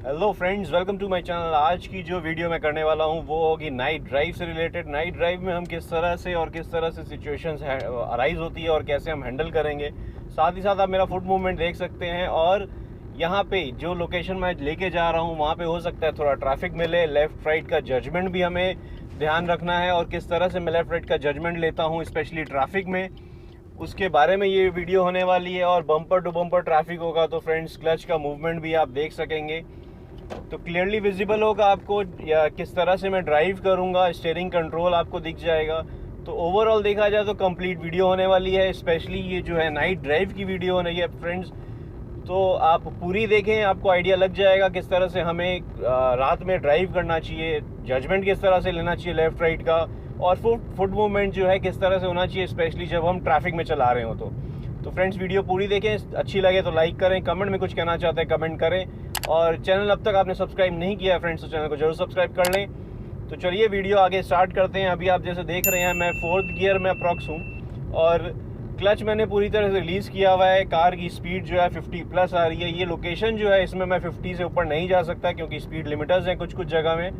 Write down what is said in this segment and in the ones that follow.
Hello friends, welcome to my channel. आज की जो वीडियो मैं करने वाला हूँ वो होगी नाइट ड्राइव से रिलेटेड। नाइट ड्राइव में हम किस तरह से सिचुएशंस अराइज होती है और कैसे हम हैंडल करेंगे। साथ ही साथ आप मेरा फुट मूवमेंट देख सकते हैं। और यहाँ पे जो लोकेशन मैं लेके जा रहा हूँ वहाँ पे हो सकता है थोड़ा ट्रैफिक मिले। लेफ़्ट राइट का जजमेंट भी हमें ध्यान रखना है और किस तरह से मैं लेफ़्ट राइट का जजमेंट लेता हूँ स्पेशली ट्रैफिक में, उसके बारे में ये वीडियो होने वाली है। और बम्पर टू बम्पर ट्रैफिक होगा तो फ्रेंड्स क्लच का मूवमेंट भी आप देख सकेंगे, तो क्लियरली विजिबल होगा आपको या किस तरह से मैं ड्राइव करूंगा। स्टीयरिंग कंट्रोल आपको दिख जाएगा। तो ओवरऑल देखा जाए तो कंप्लीट वीडियो होने वाली है। स्पेशली ये जो है नाइट ड्राइव की वीडियो होने है फ्रेंड्स, तो आप पूरी देखें, आपको आइडिया लग जाएगा किस तरह से हमें रात में ड्राइव करना चाहिए, जजमेंट किस तरह से लेना चाहिए लेफ़्ट राइट का, और फुट मूवमेंट जो है किस तरह से होना चाहिए स्पेशली जब हम ट्रैफिक में चला रहे हो। तो फ्रेंड्स वीडियो पूरी देखें, अच्छी लगे तो लाइक करें, कमेंट में कुछ कहना चाहते हैं कमेंट करें, और चैनल अब तक आपने सब्सक्राइब नहीं किया है फ्रेंड्स तो चैनल को जरूर सब्सक्राइब कर लें। तो चलिए वीडियो आगे स्टार्ट करते हैं। अभी आप जैसे देख रहे हैं मैं 4th गियर में अप्रॉक्स हूँ और क्लच मैंने पूरी तरह से रिलीज़ किया हुआ है। कार की स्पीड जो है 50 प्लस आ रही है। ये लोकेशन जो है इसमें मैं 50 से ऊपर नहीं जा सकता क्योंकि स्पीड लिमिटर्स हैं कुछ जगह में,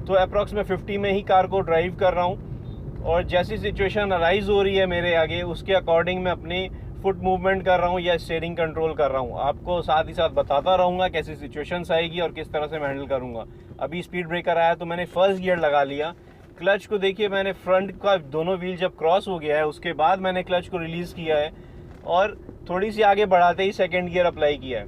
तो अप्रॉक्स मैं 50 में ही कार को ड्राइव कर रहा हूँ। और जैसी सिचुएशन अराइज हो रही है मेरे आगे उसके अकॉर्डिंग मैं अपनी फुट मूवमेंट कर रहा हूँ या स्टीयरिंग कंट्रोल कर रहा हूँ। आपको साथ ही साथ बताता रहूँगा कैसी सिचुएशंस आएगी और किस तरह से मैं हैंडल करूँगा। अभी स्पीड ब्रेकर आया तो मैंने फर्स्ट गियर लगा लिया। क्लच को देखिए, मैंने फ्रंट का दोनों व्हील जब क्रॉस हो गया है उसके बाद मैंने क्लच को रिलीज़ किया है और थोड़ी सी आगे बढ़ाते ही सेकेंड गियर अप्लाई किया है।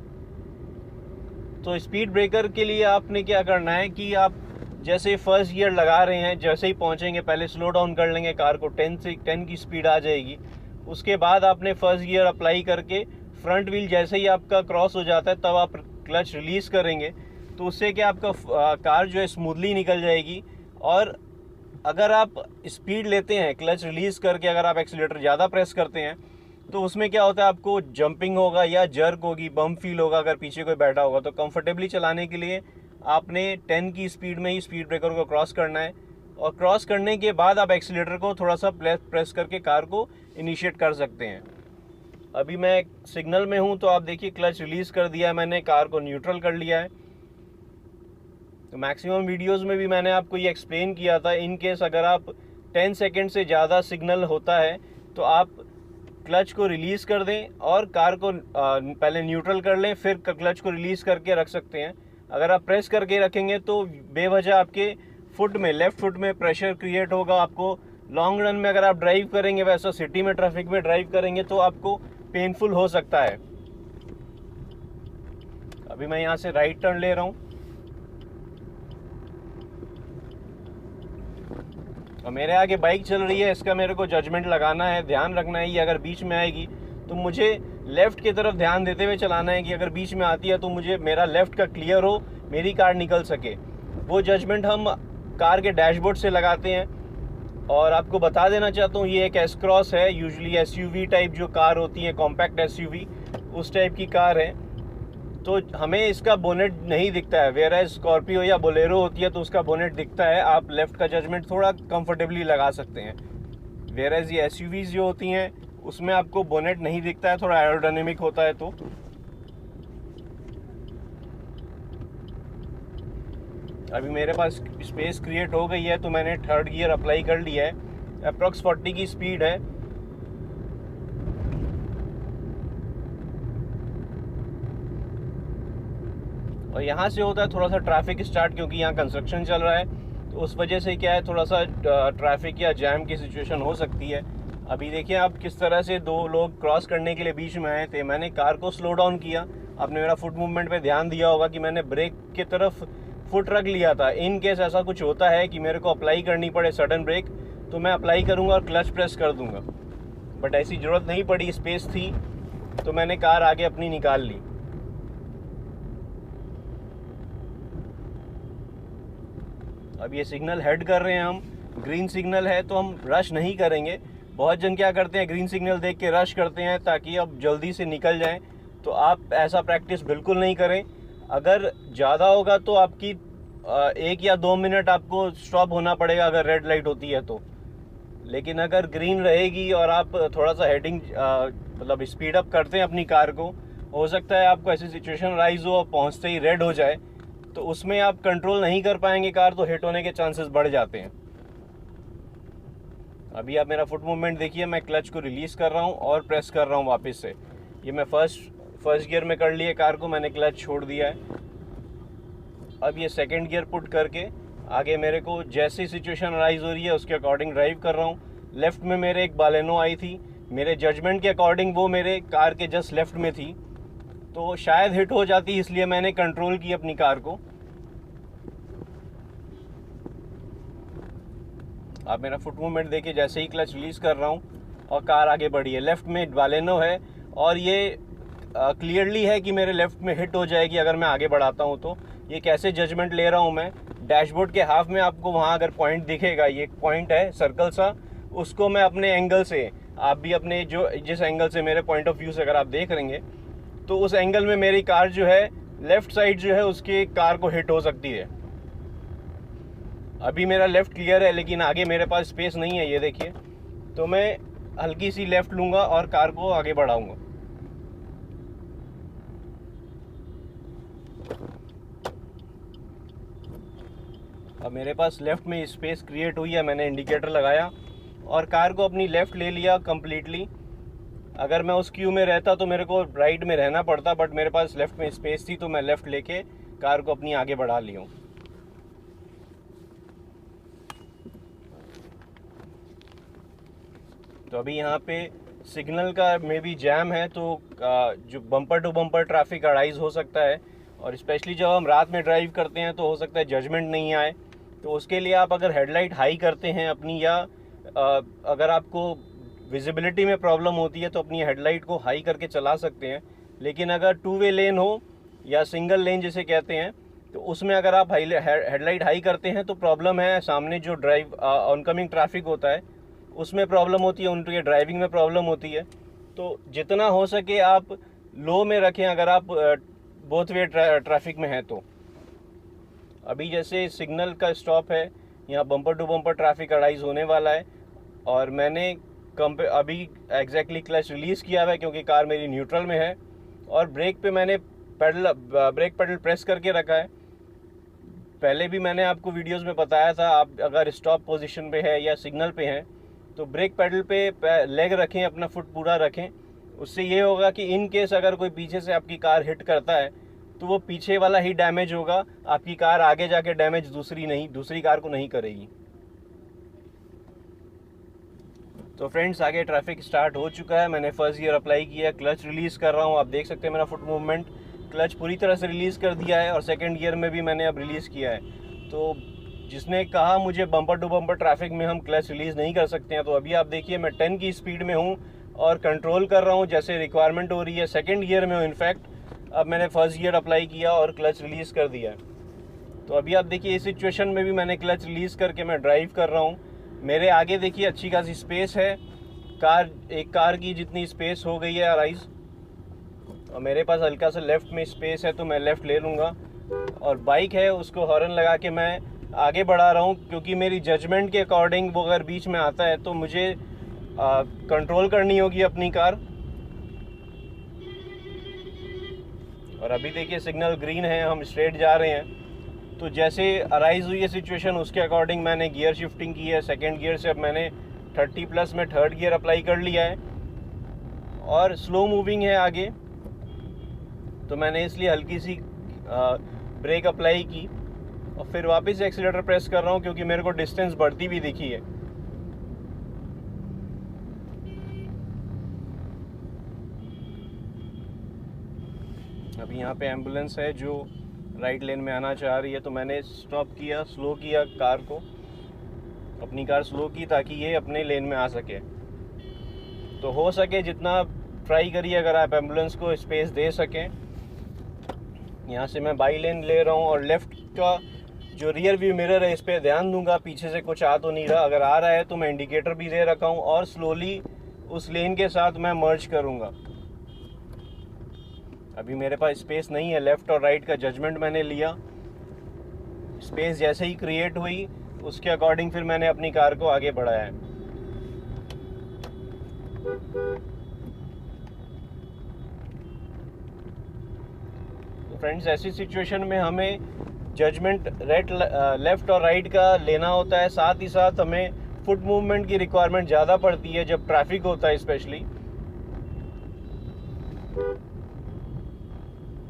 तो स्पीड ब्रेकर के लिए आपने क्या करना है कि आप जैसे फर्स्ट गियर लगा रहे हैं, जैसे ही पहुँचेंगे पहले स्लो डाउन कर लेंगे, कार को 10 की स्पीड आ जाएगी। उसके बाद आपने फर्स्ट गियर अप्लाई करके फ्रंट व्हील जैसे ही आपका क्रॉस हो जाता है तब आप क्लच रिलीज़ करेंगे, तो उससे क्या आपका कार जो है स्मूथली निकल जाएगी। और अगर आप स्पीड लेते हैं क्लच रिलीज़ करके, अगर आप एक्सीलेटर ज़्यादा प्रेस करते हैं तो उसमें क्या होता है, आपको जंपिंग होगा या जर्क होगी, बम फील होगा अगर पीछे कोई बैठा होगा। तो कंफर्टेबली चलाने के लिए आपने 10 की स्पीड में ही स्पीड ब्रेकर को क्रॉस करना है और क्रॉस करने के बाद आप एक्सीलेटर को थोड़ा सा प्रेस करके कार को इनिशिएट कर सकते हैं। अभी मैं सिग्नल में हूं तो आप देखिए क्लच रिलीज़ कर दिया है मैंने, कार को न्यूट्रल कर लिया है। तो मैक्सिमम वीडियोस में भी मैंने आपको ये एक्सप्लेन किया था, इन केस अगर आप 10 सेकेंड से ज़्यादा सिग्नल होता है तो आप क्लच को रिलीज़ कर दें और कार को पहले न्यूट्रल कर लें, फिर क्लच को रिलीज़ करके रख सकते हैं। अगर आप प्रेस करके रखेंगे तो बेवजह आपके फुट में, लेफ़्ट फुट में प्रेशर क्रिएट होगा। आपको लॉन्ग रन में अगर आप ड्राइव करेंगे, वैसा सिटी में ट्रैफिक में ड्राइव करेंगे तो आपको पेनफुल हो सकता है। अभी मैं यहाँ से राइट टर्न ले रहा हूँ और मेरे आगे बाइक चल रही है, इसका मेरे को जजमेंट लगाना है, ध्यान रखना है। ये अगर बीच में आएगी तो मुझे लेफ़्ट की तरफ ध्यान देते हुए चलाना है कि अगर बीच में आती है तो मुझे मेरा लेफ़्ट का क्लियर हो, मेरी कार निकल सके। वो जजमेंट हम कार के डैशबोर्ड से लगाते हैं। और आपको बता देना चाहता हूँ ये एक एस क्रॉस है, यूजुअली एसयूवी टाइप जो कार होती है, कॉम्पैक्ट एसयूवी उस टाइप की कार है। तो हमें इसका बोनेट नहीं दिखता है, वेयर एज स्कॉर्पियो या बोलेरो होती है तो उसका बोनेट दिखता है। आप लेफ़्ट का जजमेंट थोड़ा कंफर्टेबली लगा सकते हैं, वेयर एज ये एसयूवीज जो होती हैं उसमें आपको बोनेट नहीं दिखता है, थोड़ा एरोडायनेमिक होता है। तो अभी मेरे पास स्पेस क्रिएट हो गई है तो मैंने थर्ड गियर अप्लाई कर लिया है। अप्रॉक्स 40 की स्पीड है। और यहाँ से होता है थोड़ा सा ट्रैफिक स्टार्ट, क्योंकि यहाँ कंस्ट्रक्शन चल रहा है तो उस वजह से क्या है थोड़ा सा ट्रैफिक या जैम की सिचुएशन हो सकती है। अभी देखिए आप किस तरह से दो लोग क्रॉस करने के लिए बीच में आए थे। मैंने कार को स्लो डाउन किया, आपने मेरा फुट मूवमेंट पे ध्यान दिया होगा कि मैंने ब्रेक की तरफ फुट रख लिया था। इन केस ऐसा कुछ होता है कि मेरे को अप्लाई करनी पड़े सडन ब्रेक तो मैं अप्लाई करूँगा और क्लच प्रेस कर दूँगा, बट ऐसी ज़रूरत नहीं पड़ी, स्पेस थी तो मैंने कार आगे अपनी निकाल ली। अब ये सिग्नल हेड कर रहे हैं हम, ग्रीन सिग्नल है तो हम रश नहीं करेंगे। बहुत जन क्या करते हैं, ग्रीन सिग्नल देख के रश करते हैं ताकि अब जल्दी से निकल जाएं, तो आप ऐसा प्रैक्टिस बिल्कुल नहीं करें। अगर ज़्यादा होगा तो आपकी 1 या 2 मिनट आपको स्टॉप होना पड़ेगा अगर रेड लाइट होती है तो। लेकिन अगर ग्रीन रहेगी और आप थोड़ा सा हेडिंग मतलब स्पीड अप करते हैं अपनी कार को, हो सकता है आपको ऐसी सिचुएशन राइज हो और पहुंचते ही रेड हो जाए, तो उसमें आप कंट्रोल नहीं कर पाएंगे कार, तो हिट होने के चांसेस बढ़ जाते हैं। अभी आप मेरा फुट मूवमेंट देखिए, मैं क्लच को रिलीज़ कर रहा हूँ और प्रेस कर रहा हूँ वापस से। ये मैं फर्स्ट गियर में कर लिए कार को, मैंने क्लच छोड़ दिया है। अब ये सेकंड गियर पुट करके आगे मेरे को जैसी सिचुएशन अराइज हो रही है उसके अकॉर्डिंग ड्राइव कर रहा हूँ। लेफ़्ट में मेरे एक बालेनो आई थी, मेरे जजमेंट के अकॉर्डिंग वो मेरे कार के जस्ट लेफ़्ट में थी, तो शायद हिट हो जाती, इसलिए मैंने कंट्रोल की अपनी कार को। आप मेरा फुट मूवमेंट देखिए, जैसे ही क्लच रिलीज़ कर रहा हूँ और कार आगे बढ़ी है। लेफ़्ट में बालेनो है और ये क्लियरली है कि मेरे लेफ़्ट में हिट हो जाएगी अगर मैं आगे बढ़ाता हूँ तो। ये कैसे जजमेंट ले रहा हूँ मैं, डैशबोर्ड के हाफ में आपको वहाँ अगर पॉइंट दिखेगा, ये पॉइंट है सर्कल सा, उसको मैं अपने एंगल से, आप भी अपने जिस एंगल से मेरे पॉइंट ऑफ व्यू से अगर आप देख रहेंगे तो उस एंगल में मेरी कार जो है लेफ़्ट साइड जो है उसकी कार को हिट हो सकती है। अभी मेरा लेफ़्ट क्लियर है लेकिन आगे मेरे पास स्पेस नहीं है, ये देखिए, तो मैं हल्की सी लेफ़्ट लूँगा और कार को आगे बढ़ाऊँगा। अब मेरे पास लेफ़्ट में स्पेस क्रिएट हुई है, मैंने इंडिकेटर लगाया और कार को अपनी लेफ़्ट ले लिया कम्प्लीटली। अगर मैं उस क्यू में रहता तो मेरे को राइट में रहना पड़ता, बट मेरे पास लेफ़्ट में स्पेस थी तो मैं लेफ़्ट लेके कार को अपनी आगे बढ़ा ली हूँ। तो अभी यहाँ पे सिग्नल का मे बी जैम है, तो जो bumper to bumper traffic arise हो सकता है, और स्पेशली जब हम रात में ड्राइव करते हैं तो हो सकता है जजमेंट नहीं आए। तो उसके लिए आप अगर हेडलाइट हाई करते हैं अपनी, या अगर आपको विजिबिलिटी में प्रॉब्लम होती है तो अपनी हेडलाइट को हाई करके चला सकते हैं। लेकिन अगर टू वे लेन हो या सिंगल लेन जिसे कहते हैं, तो उसमें अगर आप हेडलाइट हाई करते हैं तो प्रॉब्लम है, सामने जो ऑनकमिंग ट्रैफिक होता है उसमें प्रॉब्लम होती है, उनकी ड्राइविंग में प्रॉब्लम होती है। तो जितना हो सके आप लो में रखें अगर आप बोथ वे ट्रैफिक में हैं तो। अभी जैसे सिग्नल का स्टॉप है, यहाँ bumper to bumper traffic arise होने वाला है, और मैंने अभी एग्जैक्टली क्लच रिलीज़ किया हुआ है क्योंकि कार मेरी न्यूट्रल में है, और ब्रेक पे मैंने ब्रेक पेडल प्रेस करके रखा है। पहले भी मैंने आपको वीडियोस में बताया था, आप अगर स्टॉप पोजीशन पे है या सिग्नल पे हैं तो ब्रेक पेडल पे लेग रखें, अपना फुट पूरा रखें। उससे ये होगा कि इन केस अगर कोई पीछे से आपकी कार हिट करता है तो वो पीछे वाला ही डैमेज होगा, आपकी कार आगे जाके डैमेज दूसरी कार को नहीं करेगी। तो फ्रेंड्स, आगे ट्रैफिक स्टार्ट हो चुका है, मैंने फर्स्ट गियर अप्लाई किया, क्लच रिलीज़ कर रहा हूँ। आप देख सकते हैं मेरा फुट मूवमेंट, क्लच पूरी तरह से रिलीज़ कर दिया है और सेकंड गियर में भी मैंने अब रिलीज़ किया है। तो जिसने कहा मुझे बम्पर टू बम्पर ट्रैफिक में हम क्लच रिलीज़ नहीं कर सकते हैं, तो अभी आप देखिए मैं 10 की स्पीड में हूँ और कंट्रोल कर रहा हूँ जैसे रिक्वायरमेंट हो रही है। सेकंड गियर में हूँ इनफैक्ट। अब मैंने फर्स्ट गियर अप्लाई किया और क्लच रिलीज़ कर दिया है। तो अभी आप देखिए इस सिचुएशन में भी मैंने क्लच रिलीज़ करके मैं ड्राइव कर रहा हूँ। मेरे आगे देखिए अच्छी खासी स्पेस है, एक कार की जितनी स्पेस हो गई है अराइज, और मेरे पास हल्का सा लेफ़्ट में स्पेस है तो मैं लेफ़्ट ले लूँगा। और बाइक है उसको हॉर्न लगा के मैं आगे बढ़ा रहा हूँ, क्योंकि मेरी जजमेंट के अकॉर्डिंग वो अगर बीच में आता है तो मुझे कंट्रोल करनी होगी अपनी कार। और अभी देखिए सिग्नल ग्रीन है, हम स्ट्रेट जा रहे हैं। तो जैसे अराइज हुई है सिचुएशन उसके अकॉर्डिंग मैंने गियर शिफ्टिंग की है। सेकंड गियर से अब मैंने 30+ में थर्ड गियर अप्लाई कर लिया है, और स्लो मूविंग है आगे, तो मैंने इसलिए हल्की सी ब्रेक अप्लाई की और फिर वापस एक्सीलेटर प्रेस कर रहा हूँ क्योंकि मेरे को डिस्टेंस बढ़ती भी दिखी है। अभी यहाँ पे एम्बुलेंस है जो राइट लेन में आना चाह रही है, तो मैंने स्टॉप किया, स्लो किया कार को, अपनी कार स्लो की ताकि ये अपने लेन में आ सके। तो हो सके जितना ट्राई करिए अगर आप एम्बुलेंस को स्पेस दे सकें। यहाँ से मैं बाई लेन ले रहा हूँ और लेफ़्ट का जो रियर व्यू मिरर है इस पर ध्यान दूंगा पीछे से कुछ आ तो नहीं रहा। अगर आ रहा है तो मैं इंडिकेटर भी दे रखा हूँ और स्लोली उस लेन के साथ मैं मर्ज करूँगा। अभी मेरे पास स्पेस नहीं है, लेफ़्ट और राइट का जजमेंट मैंने लिया। स्पेस जैसे ही क्रिएट हुई उसके अकॉर्डिंग फिर मैंने अपनी कार को आगे बढ़ाया है। तो फ्रेंड्स, ऐसी सिचुएशन में हमें जजमेंट लेफ़्ट और राइट का लेना होता है। साथ ही साथ हमें फुट मूवमेंट की रिक्वायरमेंट ज़्यादा पड़ती है जब ट्रैफिक होता है स्पेशली।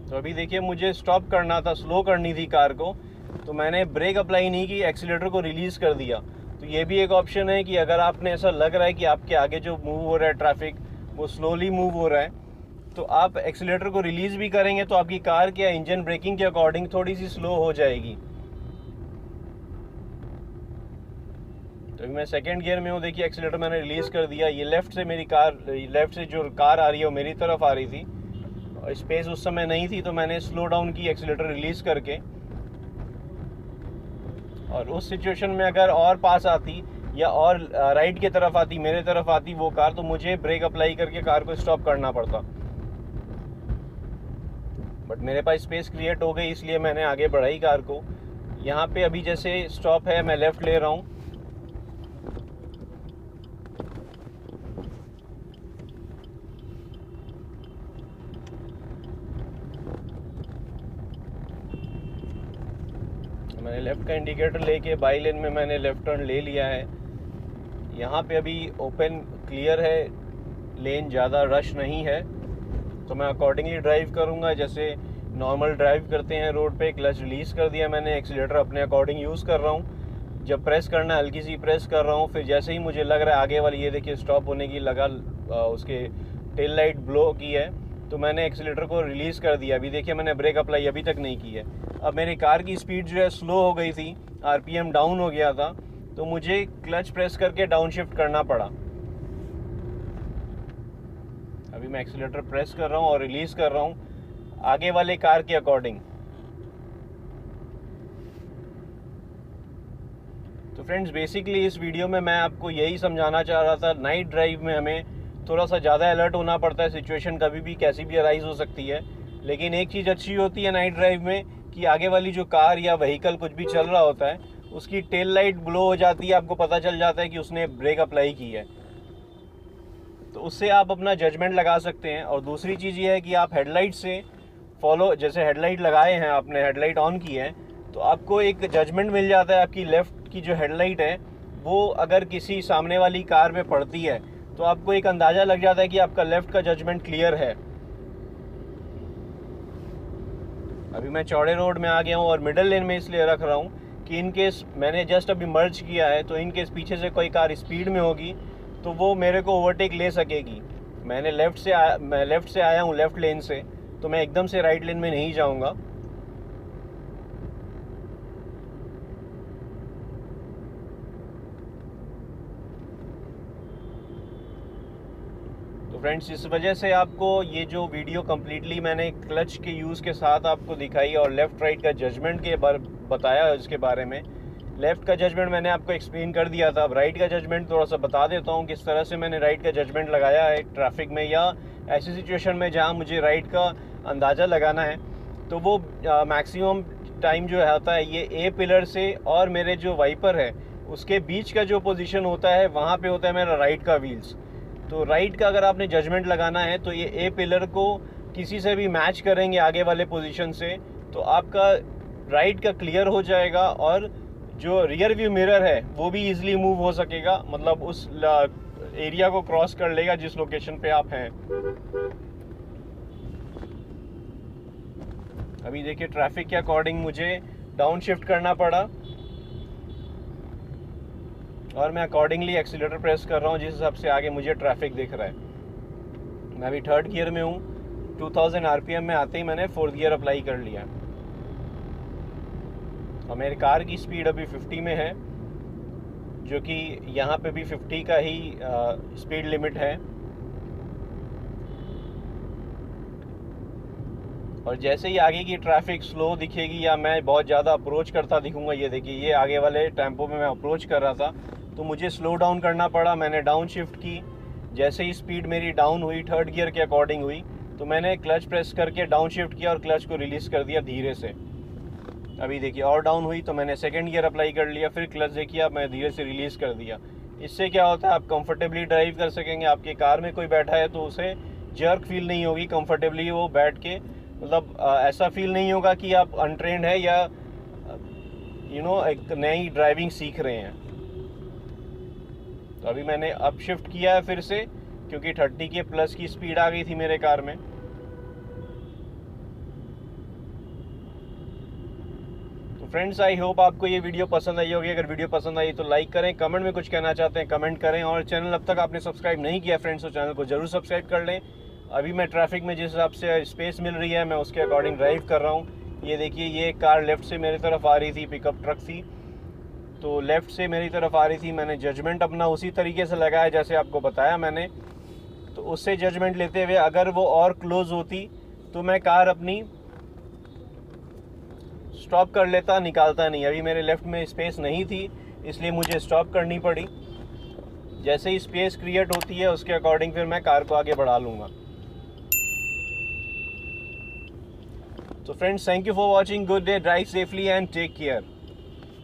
तो अभी देखिए मुझे स्टॉप करना था, स्लो करनी थी कार को, तो मैंने ब्रेक अप्लाई नहीं की, एक्सीलेटर को रिलीज़ कर दिया। तो ये भी एक ऑप्शन है कि अगर आपने ऐसा लग रहा है कि आपके आगे जो मूव हो रहा है ट्रैफिक वो स्लोली मूव हो रहा है, तो आप एक्सीलेटर को रिलीज़ भी करेंगे तो आपकी कार के इंजन ब्रेकिंग के अकॉर्डिंग थोड़ी सी स्लो हो जाएगी। तो मैं सेकंड गियर में हूँ, देखिए एक्सीलेटर मैंने रिलीज़ कर दिया। ये लेफ़्ट से जो कार आ रही है वो मेरी तरफ आ रही थी, स्पेस उस समय नहीं थी, तो मैंने स्लो डाउन की एक्सीलेटर रिलीज़ करके। और उस सिचुएशन में अगर और पास आती या और राइट की तरफ आती, मेरे तरफ आती वो कार, तो मुझे ब्रेक अप्लाई करके कार को स्टॉप करना पड़ता। बट मेरे पास स्पेस क्रिएट हो गई, इसलिए मैंने आगे बढ़ाई कार को। यहाँ पे अभी जैसे स्टॉप है, मैं लेफ़्ट ले रहा हूँ। मैंने लेफ़्ट का इंडिकेटर लेके बाई लेन में मैंने लेफ़्ट टर्न ले लिया है। यहाँ पे अभी ओपन क्लियर है, लेन ज़्यादा रश नहीं है, तो मैं अकॉर्डिंगली ड्राइव करूँगा जैसे नॉर्मल ड्राइव करते हैं रोड पे। क्लच रिलीज़ कर दिया मैंने, एक्सीलेटर अपने अकॉर्डिंग यूज़ कर रहा हूँ। जब प्रेस करना हल्की सी प्रेस कर रहा हूँ, फिर जैसे ही मुझे लग रहा है आगे वाली, ये देखिए स्टॉप होने की लगा, उसके टेल लाइट ब्लो की है, तो मैंने एक्सीलेटर को रिलीज़ कर दिया। अभी देखिए मैंने ब्रेक अप्लाई अभी तक नहीं की है। अब मेरी कार की स्पीड जो है स्लो हो गई थी, आरपीएम डाउन हो गया था, तो मुझे क्लच प्रेस करके डाउन शिफ्ट करना पड़ा। अभी मैं एक्सीलेटर प्रेस कर रहा हूँ और रिलीज़ कर रहा हूँ आगे वाले कार के अकॉर्डिंग। तो फ्रेंड्स, बेसिकली इस वीडियो में मैं आपको यही समझाना चाह रहा था, नाइट ड्राइव में हमें थोड़ा सा ज़्यादा अलर्ट होना पड़ता है। सिचुएशन कभी भी कैसी भी अराइज हो सकती है, लेकिन एक चीज़ अच्छी होती है नाइट ड्राइव में कि आगे वाली जो कार या व्हीकल कुछ भी चल रहा होता है, उसकी टेल लाइट ग्लो हो जाती है, आपको पता चल जाता है कि उसने ब्रेक अप्लाई की है, तो उससे आप अपना जजमेंट लगा सकते हैं। और दूसरी चीज़ ये है कि आप हेडलाइट से फॉलो, जैसे हेडलाइट लगाए हैं आपने, हेडलाइट ऑन की है, तो आपको एक जजमेंट मिल जाता है। आपकी लेफ़्ट की जो हेडलाइट है वो अगर किसी सामने वाली कार में पड़ती है, तो आपको एक अंदाज़ा लग जाता है कि आपका लेफ़्ट का जजमेंट क्लियर है। अभी मैं चौड़े रोड में आ गया हूँ और मिडल लेन में इसलिए रख रहा हूँ कि इन केस मैंने जस्ट अभी मर्ज किया है, तो इन केस पीछे से कोई कार स्पीड में होगी तो वो मेरे को ओवरटेक ले सकेगी। मैं लेफ़्ट से आया हूँ, लेफ़्ट लेन से, तो मैं एकदम से राइट लेन में नहीं जाऊँगा। तो फ्रेंड्स, इस वजह से आपको ये जो वीडियो कम्प्लीटली मैंने क्लच के यूज़ के साथ आपको दिखाई और लेफ़्ट राइट का जजमेंट के बताया इसके बारे में। लेफ़्ट का जजमेंट मैंने आपको एक्सप्लेन कर दिया था। अब राइट का जजमेंट थोड़ा सा बता देता हूँ किस तरह से मैंने राइट का जजमेंट लगाया है ट्रैफिक में या ऐसी सिचुएशन में जहाँ मुझे राइट का अंदाज़ा लगाना है। तो वो मैक्सिमम टाइम जो होता है ये ए पिलर से और मेरे जो वाइपर है उसके बीच का जो पोजीशन होता है, वहाँ पे होता है मेरा राइट का व्हील्स। तो राइट का अगर आपने जजमेंट लगाना है तो ये ए पिलर को किसी से भी मैच करेंगे आगे वाले पोजीशन से, तो आपका राइट का क्लियर हो जाएगा और जो रियर व्यू मिरर है वो भी इजीली मूव हो सकेगा, मतलब उस एरिया को क्रॉस कर लेगा जिस लोकेशन पे आप हैं। अभी देखिए ट्रैफिक के अकॉर्डिंग मुझे डाउन शिफ्ट करना पड़ा और मैं अकॉर्डिंगली एक्सीलेटर प्रेस कर रहा हूँ जिस हिसाब से आगे मुझे ट्रैफिक दिख रहा है। मैं अभी थर्ड गियर में हूँ, 2000 आरपीएम में आते ही मैंने फोर्थ गियर अप्लाई कर लिया और मेरी कार की स्पीड अभी 50 में है, जो कि यहाँ पे भी 50 का ही स्पीड लिमिट है। और जैसे ही आगे की ट्रैफिक स्लो दिखेगी या मैं बहुत ज़्यादा अप्रोच करता दिखूंगा, ये देखिए ये आगे वाले टेम्पो में मैं अप्रोच कर रहा था तो मुझे स्लो डाउन करना पड़ा। मैंने डाउन शिफ्ट की, जैसे ही स्पीड मेरी डाउन हुई थर्ड गियर के अकॉर्डिंग हुई, तो मैंने क्लच प्रेस करके डाउन शिफ्ट किया और क्लच को रिलीज़ कर दिया धीरे से। अभी देखिए और डाउन हुई तो मैंने सेकंड गियर अप्लाई कर लिया, फिर क्लच देखिए अब मैं धीरे से रिलीज़ कर दिया। इससे क्या होता है, आप कंफर्टेबली ड्राइव कर सकेंगे। आपके कार में कोई बैठा है तो उसे जर्क फील नहीं होगी, कंफर्टेबली वो बैठ के, मतलब ऐसा फील नहीं होगा कि आप अनट्रेंड है या एक नई ड्राइविंग सीख रहे हैं। तो अभी मैंने अप शिफ्ट किया है फिर से, क्योंकि 30 के प्लस की स्पीड आ गई थी मेरे कार में। तो फ्रेंड्स, आई होप आपको ये वीडियो पसंद आई होगी। अगर वीडियो पसंद आई तो लाइक करें, कमेंट में कुछ कहना चाहते हैं कमेंट करें, और चैनल अब तक आपने सब्सक्राइब नहीं किया फ्रेंड्स तो चैनल को जरूर सब्सक्राइब कर लें। अभी मैं ट्रैफिक में जिस हिसाब से स्पेस मिल रही है मैं उसके अकॉर्डिंग ड्राइव कर रहा हूँ। ये देखिए, ये कार लेफ़्ट से मेरी तरफ आ रही थी, पिकअप ट्रक थी, तो लेफ़्ट से मेरी तरफ आ रही थी। मैंने जजमेंट अपना उसी तरीके से लगाया जैसे आपको बताया मैंने। तो उससे जजमेंट लेते हुए अगर वो और क्लोज़ होती तो मैं कार अपनी स्टॉप कर लेता, निकालता नहीं। अभी मेरे लेफ़्ट में स्पेस नहीं थी, इसलिए मुझे स्टॉप करनी पड़ी। जैसे ही स्पेस क्रिएट होती है उसके अकॉर्डिंग फिर मैं कार को आगे बढ़ा लूँगा। So friends, thank you for watching. Good day, drive safely and take care.